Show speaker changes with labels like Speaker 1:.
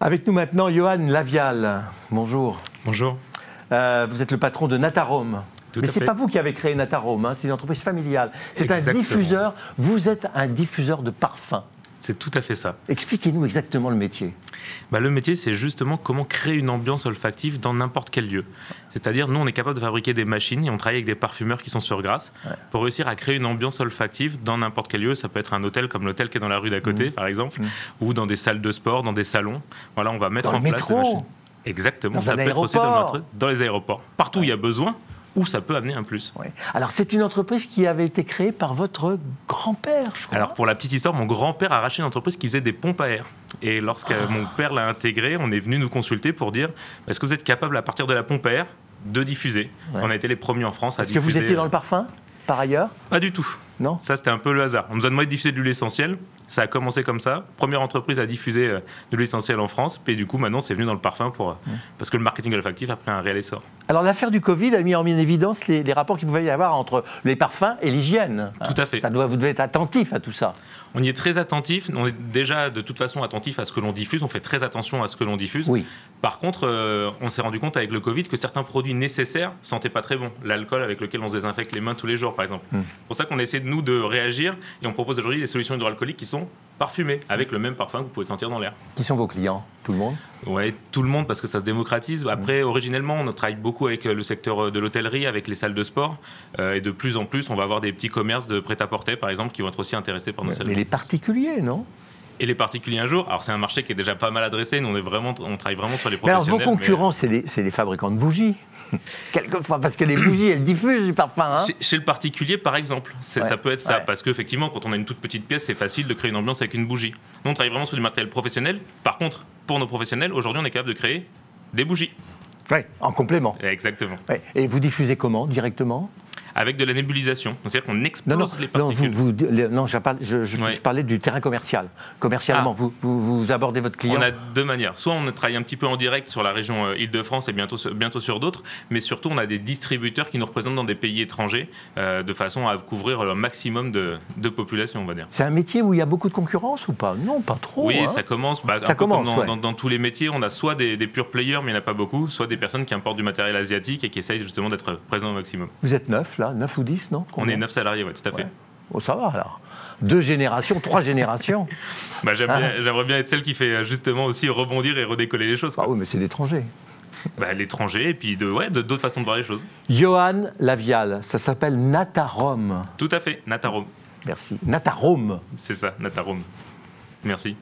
Speaker 1: Avec nous maintenant, Johan Lavial. Bonjour.
Speaker 2: Bonjour.
Speaker 1: Vous êtes le patron de Natarome. Mais ce n'est pas vous qui avez créé Natarome, hein, c'est une entreprise familiale. C'est un diffuseur. Vous êtes un diffuseur de parfums.
Speaker 2: C'est tout à fait ça.
Speaker 1: Expliquez-nous exactement le métier.
Speaker 2: Le métier, c'est justement comment créer une ambiance olfactive dans n'importe quel lieu. C'est-à-dire, nous, on est capable de fabriquer des machines et on travaille avec des parfumeurs qui sont sur Grasse pour réussir à créer une ambiance olfactive dans n'importe quel lieu. Ça peut être un hôtel comme l'hôtel qui est dans la rue d'à côté, par exemple, ou dans des salles de sport, dans des salons. Voilà, on va mettre en place des machines. Exactement. Ça peut être aussi dans les aéroports. Partout où il y a besoin, où ça peut amener un plus.
Speaker 1: Oui. Alors, c'est une entreprise qui avait été créée par votre grand-père, je crois.
Speaker 2: Alors, pour la petite histoire, mon grand-père a racheté une entreprise qui faisait des pompes à air. Et lorsque mon père l'a intégré, on est venu nous consulter pour dire est-ce que vous êtes capable, à partir de la pompe à air, de diffuser ? On a été les premiers en France à diffuser.
Speaker 1: Est-ce que vous étiez dans le parfum, par ailleurs ?
Speaker 2: Pas du tout.
Speaker 1: Non ?
Speaker 2: Ça, c'était un peu le hasard. On nous a demandé de diffuser de l'huile essentielle. Ça a commencé comme ça. Première entreprise à diffuser de l'huile essentielle en France. Puis du coup, maintenant, c'est venu dans le parfum parce que le marketing olfactif a pris un réel essor. Alors,
Speaker 1: l'affaire du Covid a mis en évidence les rapports qu'il pouvait y avoir entre les parfums et l'hygiène.
Speaker 2: Tout à fait.
Speaker 1: Vous devez être attentif à tout ça.
Speaker 2: On y est très attentif. On est déjà, de toute façon, attentif à ce que l'on diffuse. On fait très attention à ce que l'on diffuse.
Speaker 1: Oui.
Speaker 2: Par contre, on s'est rendu compte avec le Covid que certains produits nécessaires ne sentaient pas très bon. L'alcool avec lequel on se désinfecte les mains tous les jours, par exemple. C'est pour ça qu'on essaie, nous, de réagir. Et on propose aujourd'hui des solutions hydroalcooliques qui sont parfumées, avec le même parfum que vous pouvez sentir dans l'air.
Speaker 1: Qui sont vos clients ? Tout le monde ?
Speaker 2: Oui, tout le monde, parce que ça se démocratise. Après, originellement, on travaille beaucoup avec le secteur de l'hôtellerie, avec les salles de sport. Et de plus en plus, on va avoir des petits commerces de prêt-à-porter, par exemple, qui vont être aussi intéressés par nos salles.
Speaker 1: Mais les particuliers, non ?
Speaker 2: Et les particuliers un jour, alors c'est un marché qui est déjà pas mal adressé, nous on travaille vraiment sur les professionnels.
Speaker 1: Mais alors vos concurrents, c'est les fabricants de bougies, quelquefois, parce que les bougies, elles diffusent du parfum. Hein.
Speaker 2: Chez le particulier, par exemple, ça peut être ça, parce qu'effectivement, quand on a une toute petite pièce, c'est facile de créer une ambiance avec une bougie. Nous, on travaille vraiment sur du matériel professionnel. Par contre, pour nos professionnels, aujourd'hui, on est capable de créer des bougies.
Speaker 1: Oui, en complément.
Speaker 2: Exactement.
Speaker 1: Ouais. Et vous diffusez comment, directement ?
Speaker 2: Avec de la nébulisation. C'est-à-dire qu'on explose les particules.
Speaker 1: Je parlais du terrain commercial. Commercialement, vous abordez votre client.
Speaker 2: On a deux manières. Soit on travaille un petit peu en direct sur la région Île-de-France et bientôt sur d'autres, mais surtout on a des distributeurs qui nous représentent dans des pays étrangers de façon à couvrir le maximum de population, on va dire.
Speaker 1: C'est un métier où il y a beaucoup de concurrence ou pas ? Non, pas trop.
Speaker 2: Oui,
Speaker 1: hein.
Speaker 2: ça commence. Dans tous les métiers, on a soit des pure players, mais il n'y en a pas beaucoup, soit des personnes qui importent du matériel asiatique et qui essayent justement d'être présents au maximum.
Speaker 1: Vous êtes 9 là, 9 ou 10, non ?
Speaker 2: On est 9 salariés, oui, tout à fait.
Speaker 1: Oh, ça va alors. 2 générations, 3 générations.
Speaker 2: J'aimerais bien être celle qui fait justement aussi rebondir et redécoller les choses.
Speaker 1: Ah oui, mais c'est l'étranger.
Speaker 2: L'étranger, et puis d'autres façons de voir les choses.
Speaker 1: Johan Lavial, ça s'appelle Natarome.
Speaker 2: Tout à fait, Natarome.
Speaker 1: Merci. Natarome.
Speaker 2: C'est ça, Natarome. Merci.